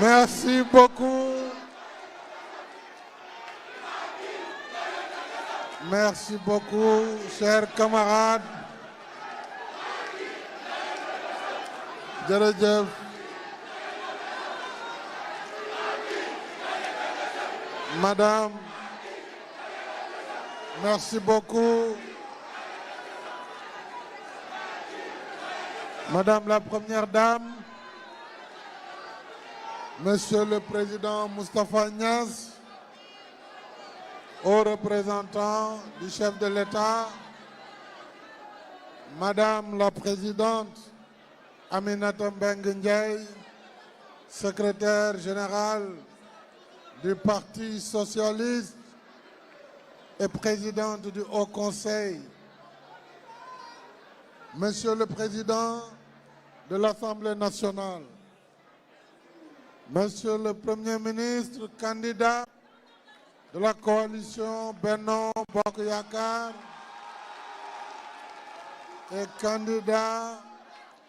Merci beaucoup. Merci beaucoup, chers camarades. Jërëjëf. Madame, merci beaucoup. Madame la Première Dame, Monsieur le Président Moustapha Niasse, aux représentants du chef de l'État, Madame la Présidente Aminata Mbengue Ndiaye, secrétaire générale du Parti socialiste et présidente du Haut Conseil, Monsieur le Président de l'Assemblée nationale, Monsieur le Premier ministre, candidat de la coalition Benno Bokk Yakaar et candidat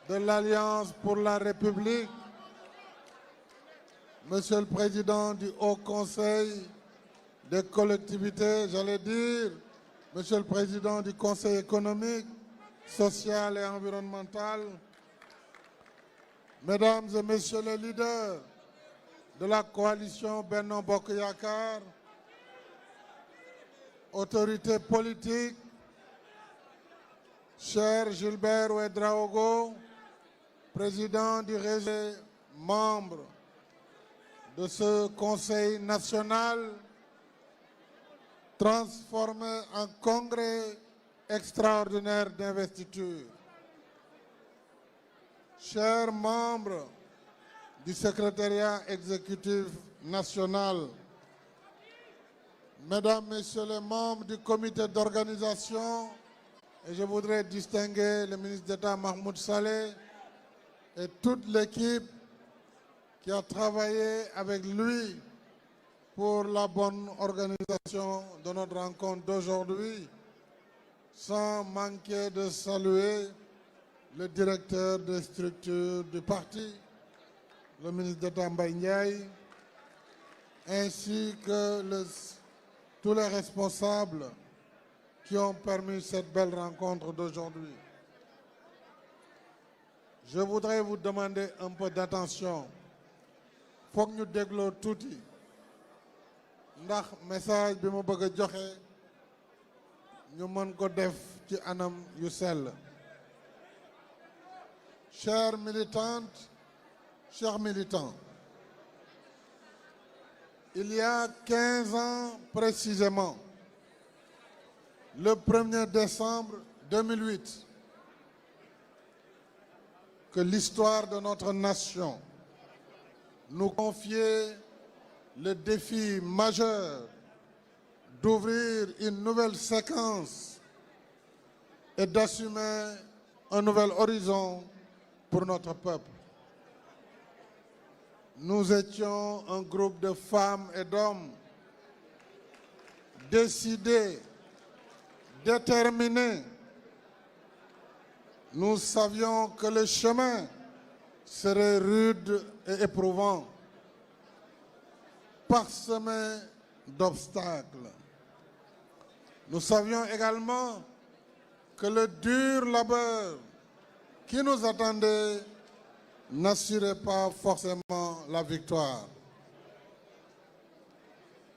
de l'Alliance pour la République, Monsieur le Président du Haut Conseil des collectivités, j'allais dire, Monsieur le Président du Conseil économique, social et environnemental, Mesdames et Messieurs les leaders de la coalition Benno Bokk Yakaar, autorités politiques, cher Gilbert Ouédraogo, président du réseau, membre de ce Conseil national transformé en congrès extraordinaire d'investiture. Chers membres du secrétariat exécutif national, Mesdames, Messieurs les membres du comité d'organisation, et je voudrais distinguer le ministre d'État Mahmoud Saleh et toute l'équipe qui a travaillé avec lui pour la bonne organisation de notre rencontre d'aujourd'hui, sans manquer de saluer le directeur des structures du parti, le ministre d'État Mbaye Ndiaye, ainsi que tous les responsables qui ont permis cette belle rencontre d'aujourd'hui. Je voudrais vous demander un peu d'attention. Faut que ñu dégloo tuuti ndax message bi ma bëgg a joxe ñu mën ko def ci anam yu sell. Chères militantes, chers militants, il y a 15 ans précisément, le 1er décembre 2008, que l'histoire de notre nation nous confiait le défi majeur d'ouvrir une nouvelle séquence et d'assumer un nouvel horizon pour notre peuple. Nous étions un groupe de femmes et d'hommes décidés, déterminés. Nous savions que le chemin serait rude et éprouvant, parsemé d'obstacles. Nous savions également que le dur labeur qui nous attendait n'assurait pas forcément la victoire.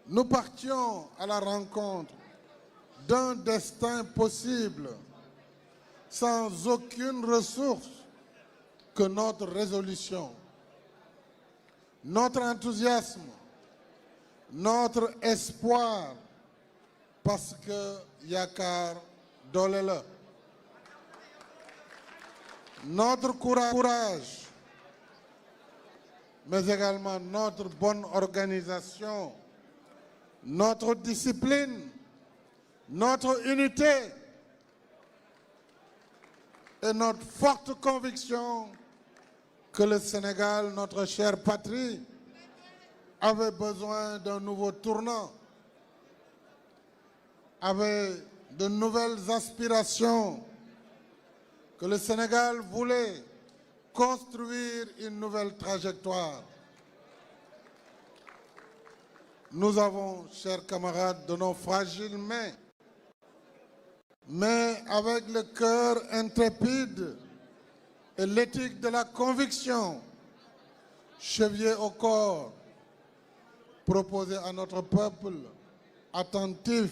Nous partions à la rencontre d'un destin possible, sans aucune ressource que notre résolution, notre enthousiasme, notre espoir, parce que Yaakaar doole la, notre courage, mais également notre bonne organisation, notre discipline, notre unité et notre forte conviction que le Sénégal, notre chère patrie, avait besoin d'un nouveau tournant, avait de nouvelles aspirations, que le Sénégal voulait construire une nouvelle trajectoire. nous avons, chers camarades, de nos fragiles mains, mais avec le cœur intrépide et l'éthique de la conviction, chevillé au corps, proposer à notre peuple attentif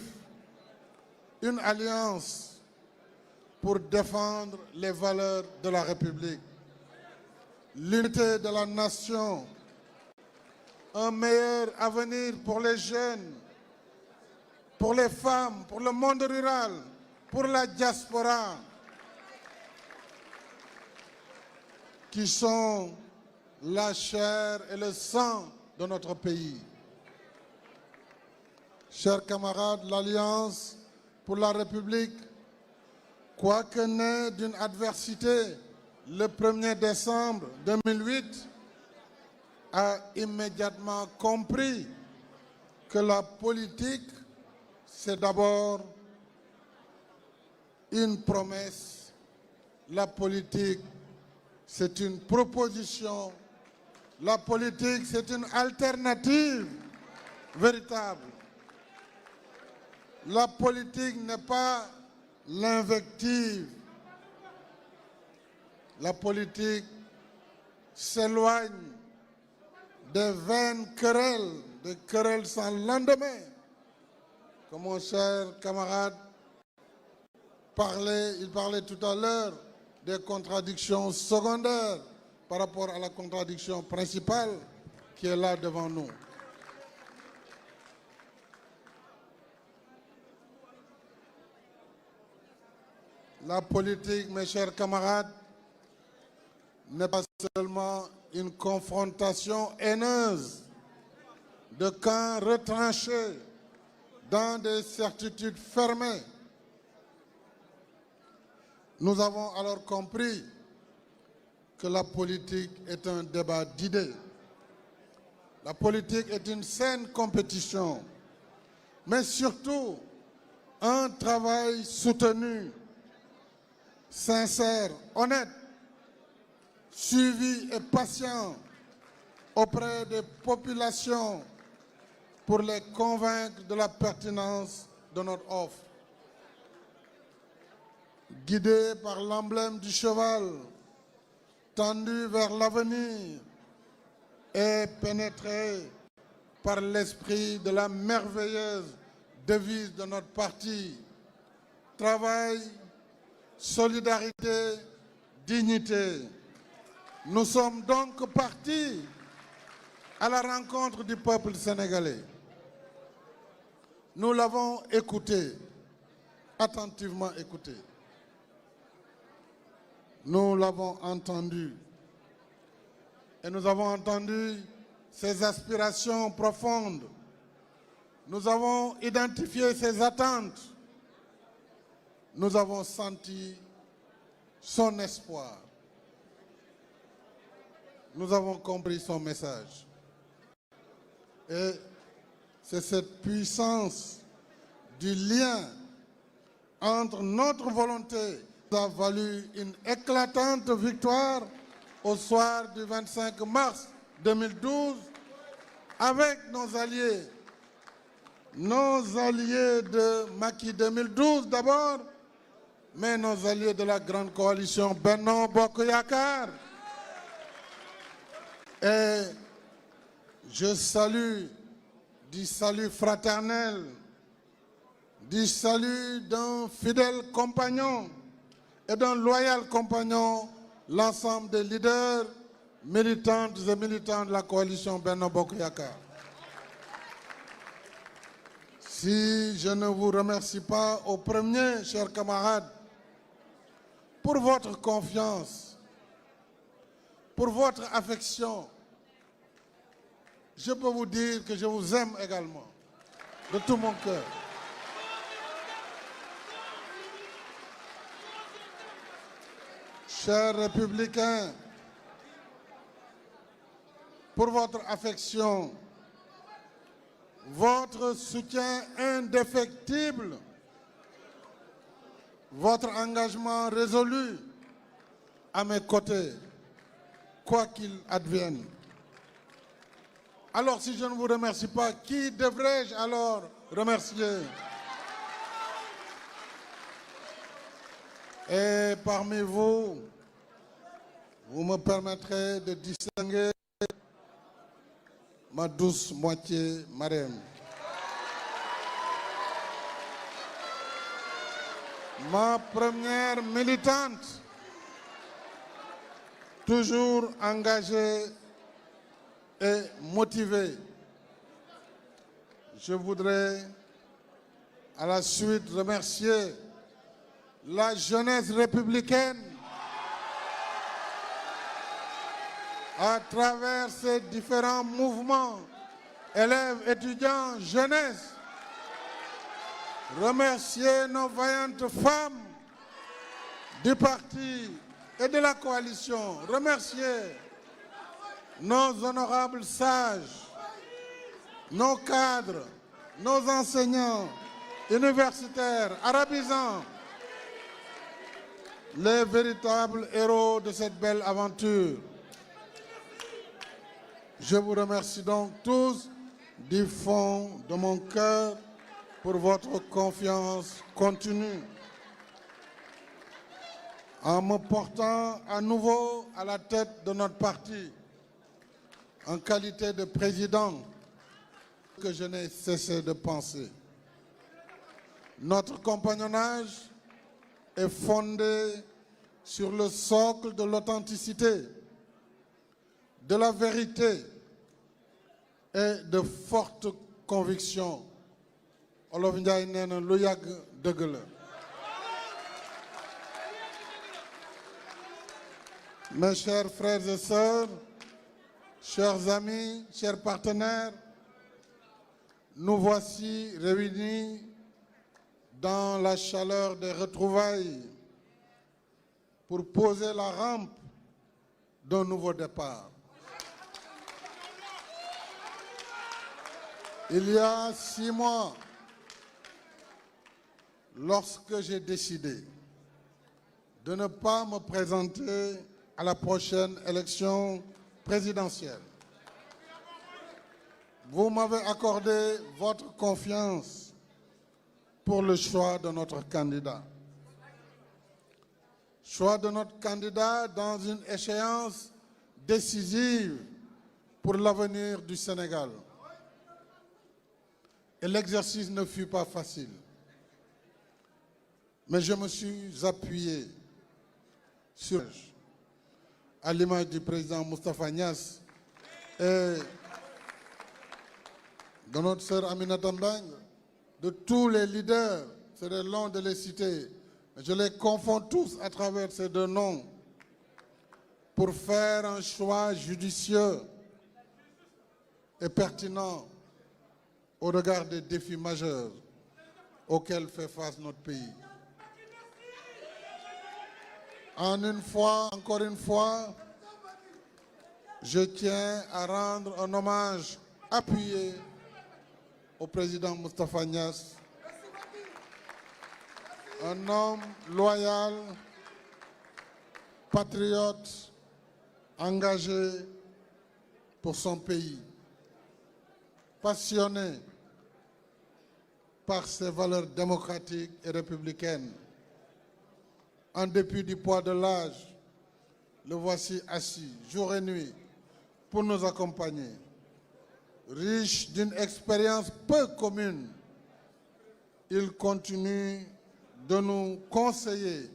une alliance pour défendre les valeurs de la République, l'unité de la nation, un meilleur avenir pour les jeunes, pour les femmes, pour le monde rural, pour la diaspora, qui sont la chair et le sang de notre pays. Chers camarades, l'Alliance pour la République, quoique née d'une adversité le 1er décembre 2008, a immédiatement compris que la politique, c'est d'abord une promesse. La politique, c'est une proposition. La politique, c'est une alternative véritable. La politique n'est pas l'invective. La politique s'éloigne des vaines querelles, des querelles sans lendemain. Comme mon cher camarade il parlait tout à l'heure des contradictions secondaires par rapport à la contradiction principale qui est là devant nous. La politique, mes chers camarades, n'est pas seulement une confrontation haineuse de camps retranchés dans des certitudes fermées. Nous avons alors compris que la politique est un débat d'idées. La politique est une saine compétition, mais surtout un travail soutenu, sincère, honnête, suivi et patient auprès des populations pour les convaincre de la pertinence de notre offre. Guidé par l'emblème du cheval, tendu vers l'avenir et pénétré par l'esprit de la merveilleuse devise de notre parti, travail, solidarité, dignité. Nous sommes donc partis à la rencontre du peuple sénégalais. Nous l'avons écouté, attentivement écouté. Nous l'avons entendu. Et nous avons entendu ses aspirations profondes. Nous avons identifié ses attentes. Nous avons senti son espoir. Nous avons compris son message. Et c'est cette puissance du lien entre notre volonté qui a valu une éclatante victoire au soir du 25 mars 2012 avec nos alliés de Macky 2012 d'abord, mais nos alliés de la grande coalition Benno Bokk Yakaar. Et je salue du salut fraternel, du salut d'un fidèle compagnon et d'un loyal compagnon, l'ensemble des leaders, militantes et militants de la coalition Benno Bokk Yakaar. Si je ne vous remercie pas au premier, chers camarades, pour votre confiance, pour votre affection, je peux vous dire que je vous aime également, de tout mon cœur. Chers républicains, pour votre affection, votre soutien indéfectible, votre engagement résolu à mes côtés, quoi qu'il advienne. Alors si je ne vous remercie pas, qui devrais-je alors remercier? Et parmi vous, vous me permettrez de distinguer ma douce moitié marraine. Ma première militante, toujours engagée et motivée. Je voudrais à la suite remercier la jeunesse républicaine à travers ces différents mouvements, élèves, étudiants, jeunesse. Remercier nos vaillantes femmes du parti et de la coalition. Remercier nos honorables sages, nos cadres, nos enseignants, universitaires, arabisants, les véritables héros de cette belle aventure. Je vous remercie donc tous du fond de mon cœur pour votre confiance continue. En me portant à nouveau à la tête de notre parti, en qualité de président, que je n'ai cessé de penser. Notre compagnonnage est fondé sur le socle de l'authenticité, de la vérité et de fortes convictions. Olof Ndiaye nee na lu yàgg dëgg la. Mes chers frères et sœurs, chers amis, chers partenaires, nous voici réunis dans la chaleur des retrouvailles pour poser la rampe d'un nouveau départ. Il y a 6 mois, lorsque j'ai décidé de ne pas me présenter à la prochaine élection présidentielle, vous m'avez accordé votre confiance pour le choix de notre candidat. Choix de notre candidat dans une échéance décisive pour l'avenir du Sénégal. Et l'exercice ne fut pas facile. Mais je me suis appuyé sur, à l'image du président Moustapha Niasse et de notre sœur Aminata Mbengue, de tous les leaders, c'est long de les citer, mais je les confonds tous à travers ces 2 noms pour faire un choix judicieux et pertinent au regard des défis majeurs auxquels fait face notre pays. Encore une fois, je tiens à rendre un hommage appuyé au président Moustapha Niasse, un homme loyal, patriote, engagé pour son pays, passionné par ses valeurs démocratiques et républicaines. En dépit du poids de l'âge, le voici assis, jour et nuit, pour nous accompagner. Riche d'une expérience peu commune, il continue de nous conseiller.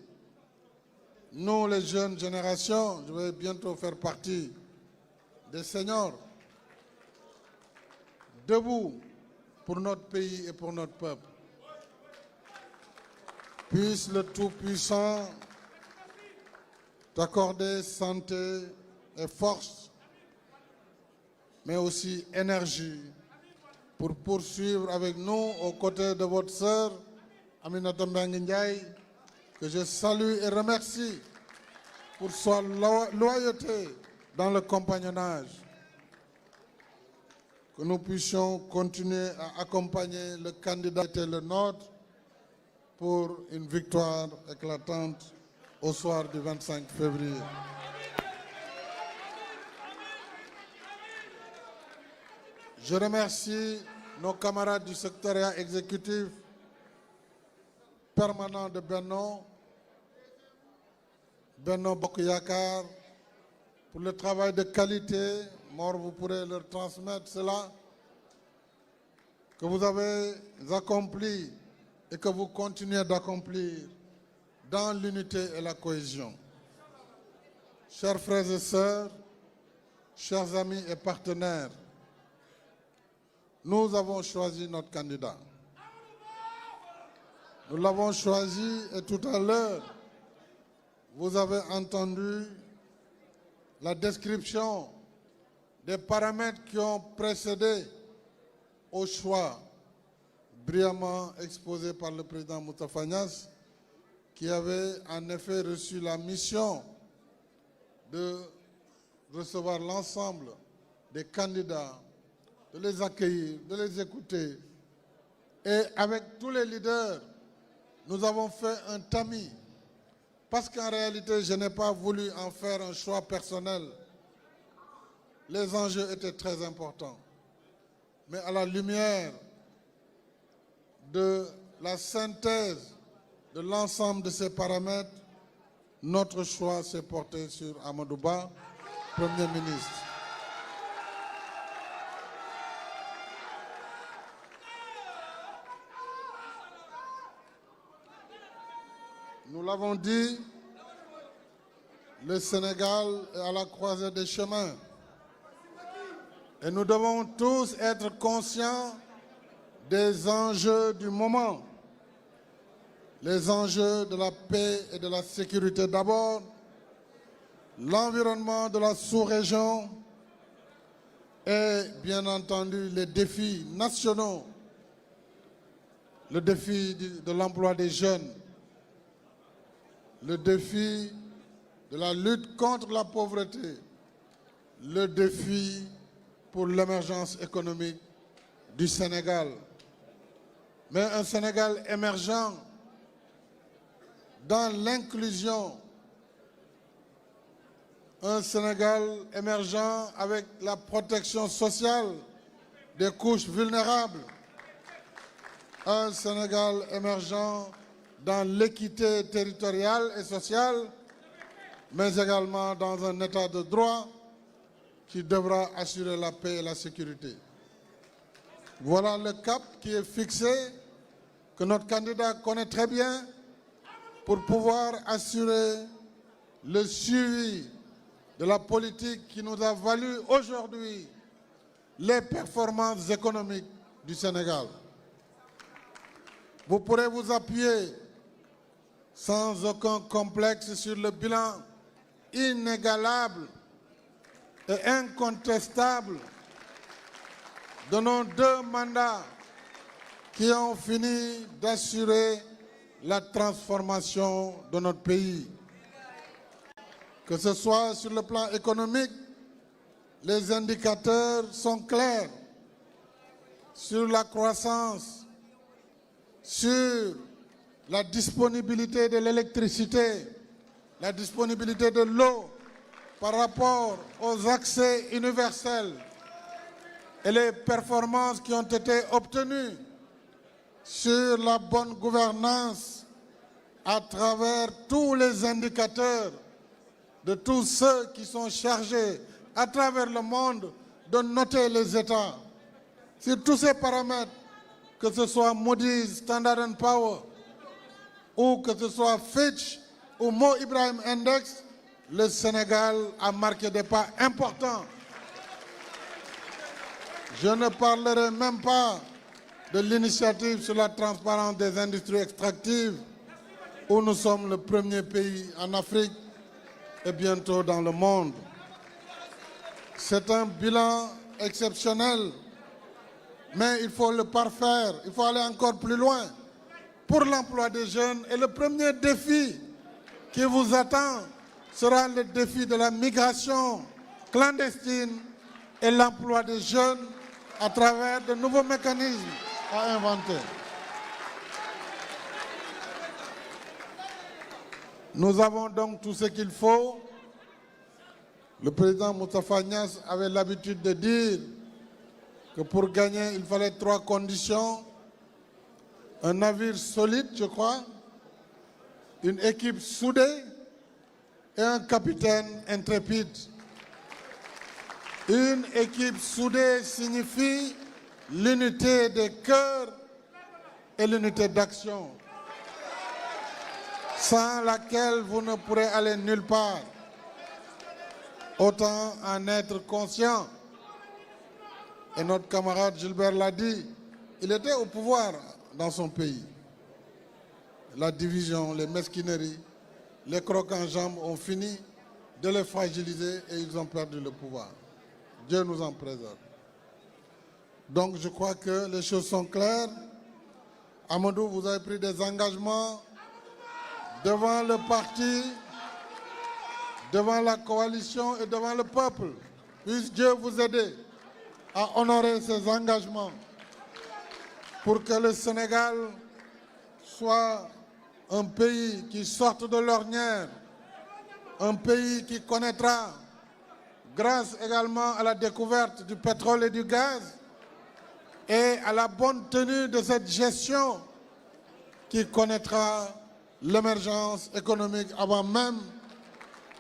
Nous, les jeunes générations, je vais bientôt faire partie des seniors, debout pour notre pays et pour notre peuple. Puisse le Tout-Puissant t'accorder santé et force, mais aussi énergie pour poursuivre avec nous aux côtés de votre sœur Aminata Mbengue Ndiaye, que je salue et remercie pour sa loyauté dans le compagnonnage. Que nous puissions continuer à accompagner le candidat qui était le nôtre pour une victoire éclatante au soir du 25 février. Je remercie nos camarades du secrétariat exécutif permanent de Benno Bokk Yakaar, pour le travail de qualité. Mor, vous pourrez leur transmettre cela, que vous avez accompli et que vous continuez d'accomplir dans l'unité et la cohésion. Chers frères et sœurs, chers amis et partenaires, nous avons choisi notre candidat. Nous l'avons choisi et tout à l'heure, vous avez entendu la description des paramètres qui ont précédé au choix brillamment exposé par le président Moustapha Niasse, qui avait en effet reçu la mission de recevoir l'ensemble des candidats, de les accueillir, de les écouter. Et avec tous les leaders, nous avons fait un tamis, parce qu'en réalité, je n'ai pas voulu en faire un choix personnel. Les enjeux étaient très importants. Mais à la lumière de la synthèse de l'ensemble de ces paramètres, notre choix s'est porté sur Amadou Ba, Premier ministre. Nous l'avons dit, le Sénégal est à la croisée des chemins. Et nous devons tous être conscients des enjeux du moment. Les enjeux de la paix et de la sécurité d'abord, l'environnement de la sous-région et bien entendu les défis nationaux, le défi de l'emploi des jeunes, le défi de la lutte contre la pauvreté, le défi pour l'émergence économique du Sénégal. Mais un Sénégal émergent dans l'inclusion, un Sénégal émergent avec la protection sociale des couches vulnérables, un Sénégal émergent dans l'équité territoriale et sociale, mais également dans un état de droit qui devra assurer la paix et la sécurité. Voilà le cap qui est fixé, que notre candidat connaît très bien, pour pouvoir assurer le suivi de la politique qui nous a valu aujourd'hui les performances économiques du Sénégal. Vous pourrez vous appuyer sans aucun complexe sur le bilan inégalable et incontestable de nos 2 mandats qui ont fini d'assurer la transformation de notre pays. Que ce soit sur le plan économique, les indicateurs sont clairs sur la croissance, sur la disponibilité de l'électricité, la disponibilité de l'eau par rapport aux accès universels et les performances qui ont été obtenues sur la bonne gouvernance à travers tous les indicateurs de tous ceux qui sont chargés à travers le monde de noter les États. Sur tous ces paramètres, que ce soit Moody's, Standard & Poor's, ou que ce soit Fitch ou Mo Ibrahim Index, le Sénégal a marqué des pas importants. Je ne parlerai même pas de l'initiative sur la transparence des industries extractives, où nous sommes le premier pays en Afrique et bientôt dans le monde. C'est un bilan exceptionnel, mais il faut le parfaire, il faut aller encore plus loin pour l'emploi des jeunes. Et le premier défi qui vous attend sera le défi de la migration clandestine et l'emploi des jeunes à travers de nouveaux mécanismes à inventer. Nous avons donc tout ce qu'il faut. Le président Moustapha Niasse avait l'habitude de dire que pour gagner, il fallait 3 conditions. Un navire solide, je crois, une équipe soudée et un capitaine intrépide. Une équipe soudée signifie l'unité des cœurs et l'unité d'action, sans laquelle vous ne pourrez aller nulle part. Autant en être conscient. Et notre camarade Gilbert l'a dit, il était au pouvoir dans son pays. La division, les mesquineries, les crocs en jambes ont fini de les fragiliser et ils ont perdu le pouvoir. Dieu nous en préserve. Donc je crois que les choses sont claires. Amadou, vous avez pris des engagements devant le parti, devant la coalition et devant le peuple. Puisse Dieu vous aider à honorer ces engagements pour que le Sénégal soit un pays qui sorte de l'ornière, un pays qui connaîtra, grâce également à la découverte du pétrole et du gaz et à la bonne tenue de cette gestion, qui connaîtra l'émergence économique avant même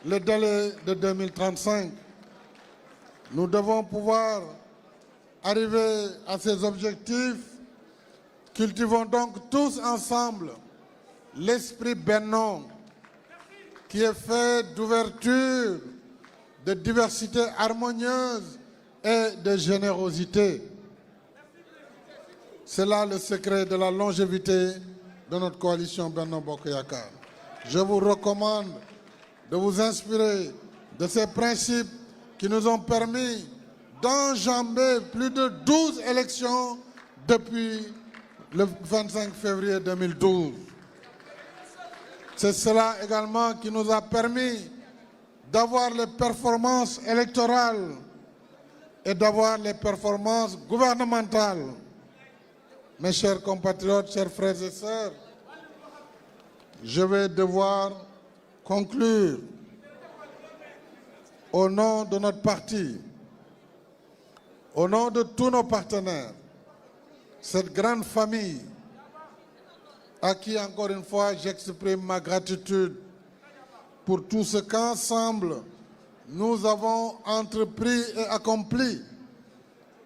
le délai de 2035. Nous devons pouvoir arriver à ces objectifs. Cultivons donc tous ensemble l'esprit bennon qui est fait d'ouverture, de diversité harmonieuse et de générosité. C'est là le secret de la longévité de notre coalition Benno Bokk Yakaar. Je vous recommande de vous inspirer de ces principes qui nous ont permis d'enjamber plus de 12 élections depuis le 25 février 2012. C'est cela également qui nous a permis d'avoir les performances électorales et d'avoir les performances gouvernementales. Mes chers compatriotes, chers frères et sœurs, je vais devoir conclure au nom de notre parti, au nom de tous nos partenaires, cette grande famille à qui, encore une fois, j'exprime ma gratitude pour tout ce qu'ensemble nous avons entrepris et accompli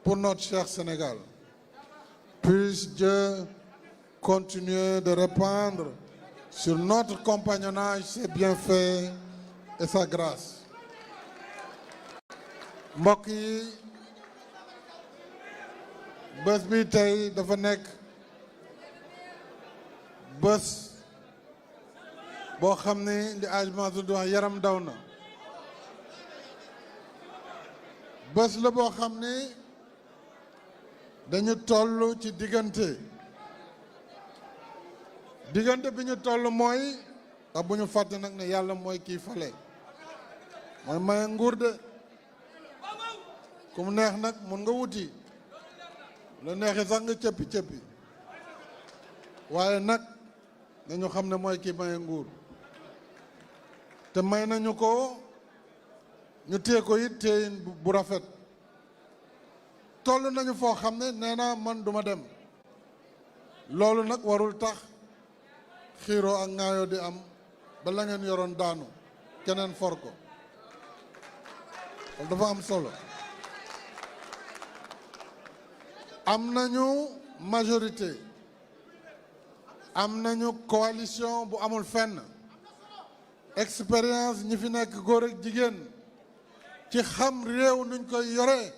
pour notre cher Sénégal. Puisse Dieu continuer de répandre sur notre compagnonnage ses bienfaits et sa grâce. Mbokk yi, bés bi tey dafa nekk bés boo xam ne li Hadj Mansour di wax yaram daw na. Bés la boo xam ne dañu toll ci diggante bi ñu toll mooy ndax bu ñu fàtte nag ne yàlla mooy kii fale mooy maye nguur de ku mu neex nag mun nga wuti la neexee sax nga cëppi waaye nag nañu xam ne mooy kii maye nguur te may nañu ko ñu téye ko it téyin bu rafet. toll nañu foo xam ne nee naa man duma dem loolu nag warul tax xiiroo ak ŋaayoo di am ba la ngeen yoroon daanu keneen for ko dafa am solo. am nañu majorité, am nañu coalition bu amul fenn, expérience ñi fi nekk góor ak jigéen ci xam réew nuñ koy yoree.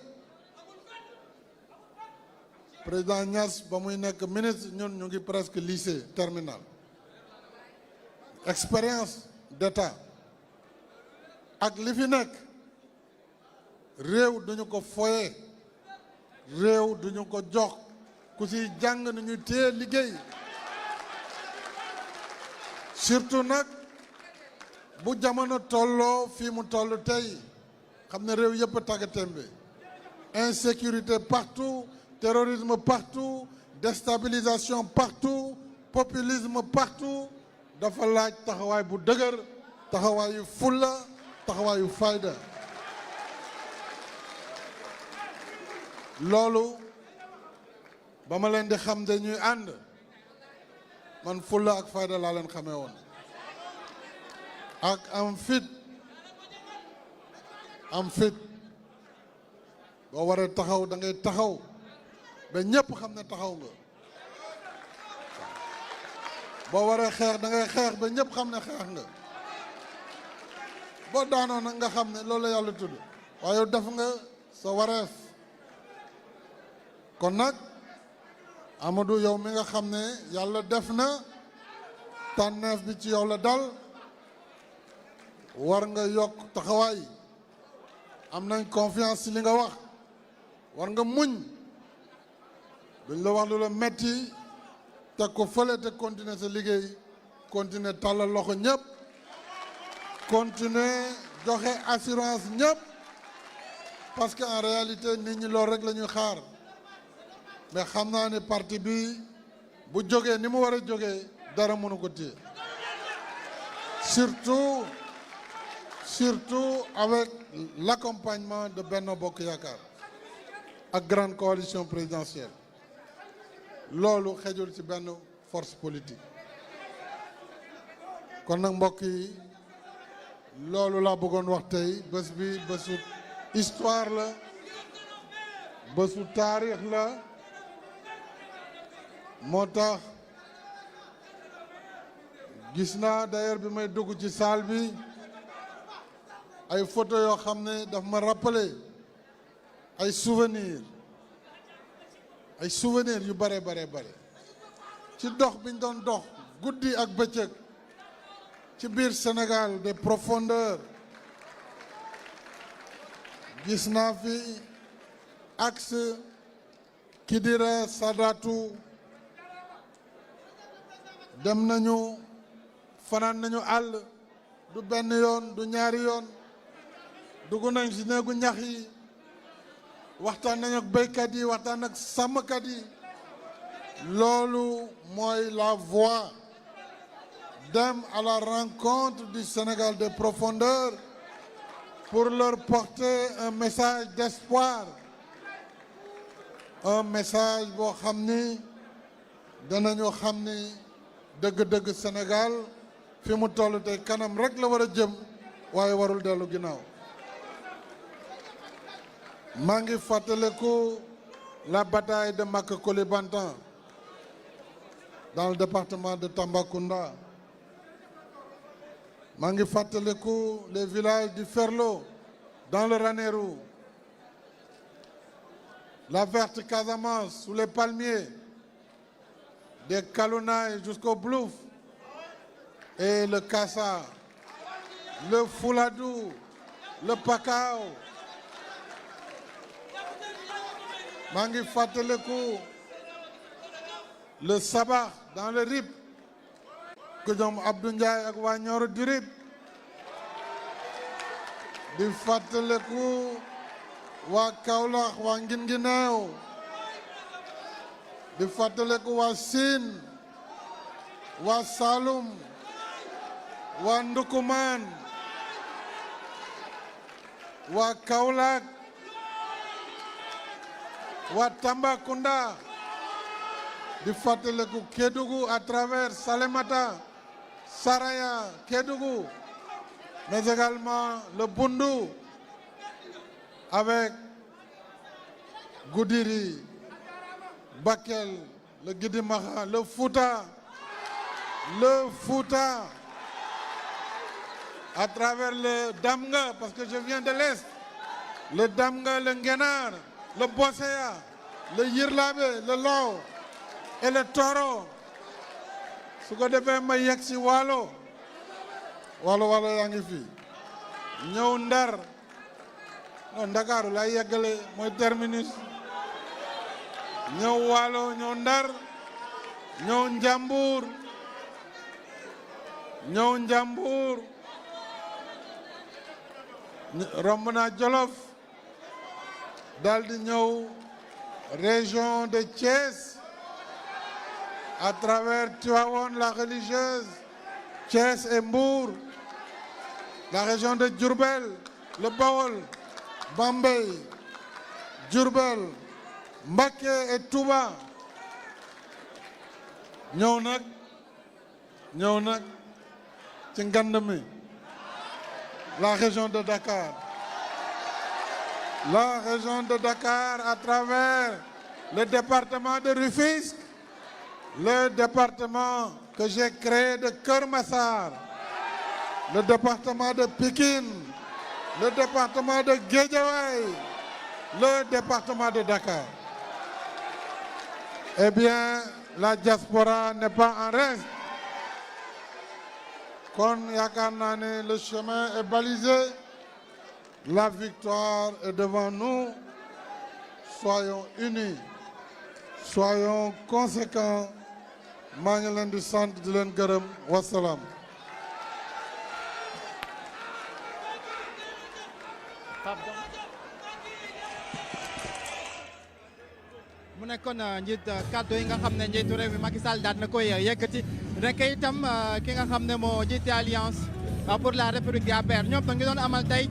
Président Niass ba muy nekk ministre ñun ñu ngi presque lycée terminal. Expérience d'état ak li fi nekk réew duñu ko foye, réew duñu ko jox ku ci jàng nañu téye liggéey. Surtout nag bu jamono tolloo fii mu toll tey xam ne réew yëpp tagga tembe, insécurité partout, terrorisme partout, déstabilisation partout, populisme partout. Dafa laaj taxawaay bu dëgër, taxawaayu fulla, taxawaayu fayda. Loolu ba ma leen di xam dañuy ànd man fulla ak fayda laa leen xamee woon ak am fit boo waree taxaw da ngay taxaw ba ñépp xam ne taxaw nga boo waree xeex da ngay xeex ba ñépp xam ne xeex nga boo daanoo nag nga xam ne loolu la yàlla tudd waaye yow def nga sa wareef kon nag Amadou yow mi nga xam ne yàlla def na tànneef bi ci yow la dal war nga yokk taxawaay am nañ confiance ci li nga wax war nga muñ duñ la wax lu la metti teg ko fële te continuer sa liggéey continuer tàllal loxo ñëpp continuer joxe assurance ñëpp parce que en réalité nit ñi loolu rek la ñuy xaar mais xam naa ne parti bi bu jógee ni mu war a jógee dara mënu ko téye surtout avec l'accompagnement de Benno Bokk Yaakaar ak grande coalition présidentielle loolu xejul ci benn force politique kon nag mbokk yi loolu laa bëggoon wax tey bés bi bésu histoire la bésu taarix la moo tax gis naa d'ailleurs bi may dugg ci salle bi ay photo yoo xam ne daf ma rappeler ay souvenirs yu bare ci dox biñ doon dox guddi ak bëccëg ci biir Sénégal des profondeurs gis naa fi axe Kidira Sadatou dem nañu fanaan nañu àll du benn yoon du ñaari yoon dugg nañ ci néegu ñax yi waxtaan nañ ak béykat yi waxtaan ak sàmmkat yi loolu mooy la voie dem à la rencontre du Sénégal des profondeurs pour leur porter un message d'espoir un message boo xam ni danañu xam ni dëgg-dëgg Sénégal fi mu toll tey kanam rek la war a jëm waaye warul dellu ginnaaw maa ngi fàttaliku la bataille de Maka Koulibantang dans le département de Tambacounda maa ngi fàttaliku les villages du Ferlo dans le Ranérou la verte Casamance sous les palmiers des Kalounaye jusqu'au Blouf et le Kassa, le Fouladou, le Pakao. maa ngi fàttaliku le Sabah dans le Rip que ñoom Abdou Ndiaye ak waa Nioro du Rip di fàttaliku waa Kaolack waa Guinguinéo di fàttaliku waa Sine waa Saloum waa Ndukumaan waa Kaolack waa Tambacounda di fàttaliku Kédougou à travers Salémata Saraya Kédougou mais également le Bundu avec Goudiri Bakel le Guidimaha le Fouta à travers le Damga parce que je viens de l'Est le Damga le Ngenar le Bosséa le Yirlabe le Lao et le Toro su ko defee ma yegg si Waalo yaa ngi fi ñëw Ndar non Ndakaaru laa yeggale mooy terminus ñëw Waalo ñëw Ndar ñëw Njambur romb naa Jolof daldi ñëw région de Thiès à travers Tivaouane la religieuse Thiès et Mbour la région de Diourbel le Bawol Bambey Diourbel Mbacké et Touba ñëw nag ci ngand mi la région de Dakar. La région de Dakar à travers le département de Rufisque, le département que j'ai créé de Keur Massar, le département de Pikine, le département de Guédiawaye, le département de Dakar. Eh bien, la diaspora n'est pas en reste. Kon yaakaar naa ne le chemin est balisé, la victoire est devant nous. Soyons unis, soyons conséquents. maa ngi leen di sant di leen gërëm wasalaam. mu nekkoon njiit kàddu yi nga xam ne njiitu réew mi Macky Sall daal na koy yëkkati rek itam ki nga xam ne moo jiite alliance pour la république di APR ñoom nag ngi doon amal tey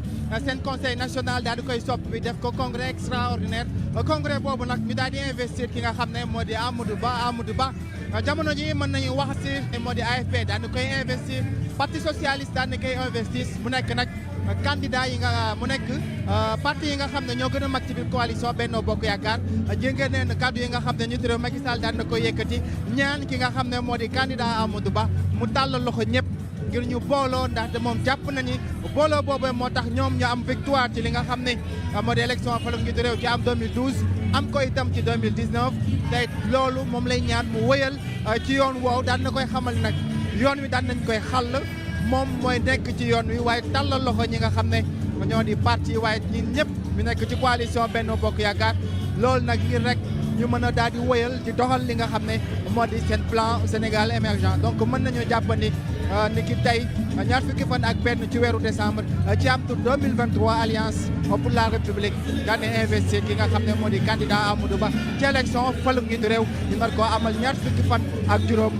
seen conseil national daal di koy soppi def ko congrès extraordinaire congrès boobu nag ñu daal di investir ki nga xam ne moo di Amadou Ba jamono ji mën nañu wax si moo di AFP daal di koy investir parti socialiste daal di koy investir mu nekk nag candidat yi nga mu nekk parti yi nga xam ne ñoo gën a mag ci biir coalition Benno Bokk Yaakaar jéngee neen kaddu yi nga xam ne njiitu réew Macky Sall daan na ko yëkkati ñaan ki nga xam ne moo di candidat Amadou Ba mu tàllal loxo ñëpp ngir ñu booloo ndaxte moom jàpp nañu booloo boobu moo tax ñoom ñu am victoire ci li nga xam ne moo di élection falu njiitu réew ci am 2012 am ko itam ci 2019 te loolu moom lay ñaan mu wëyal ci yoon woow daan na koy xamal nag yoon wi daan nañ koy xàll moom mooy nekk ci yoon wi waaye tàllal loxo ñi nga xam ne ñoo di parti waaye ñun ñëpp ñu nekk ci coalition Benno Bokk Yaakaar loolu nag ngir rek ñu mën a daal di wëyal di doxal li nga xam ne moo di seen plan Sénégal émergent donc mën nañu jàppandi ni ki tey ñaar fukki fan ak benn ci weeru décembre ci am tur 2023 alliance pour la république daan na investir ki nga xam ne moo di candidat Amadou Ba ci élection falu njiitu réew ñu nar koo amal ñaar fukki fan ak juróom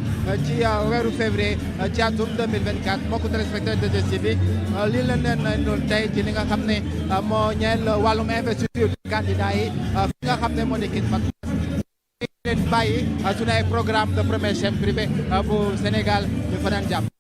ci weeru février ci atum 2024 mbokku téléspectateur de TGV lii la leen doon tey ci li nga xam ne moo ñeel wàllum investiture candidat yi fi nga xam ne moo di kin fat leen bàyyi suñu ay programme de première chaîne privée bu Sénégal ñu fa daan jàpp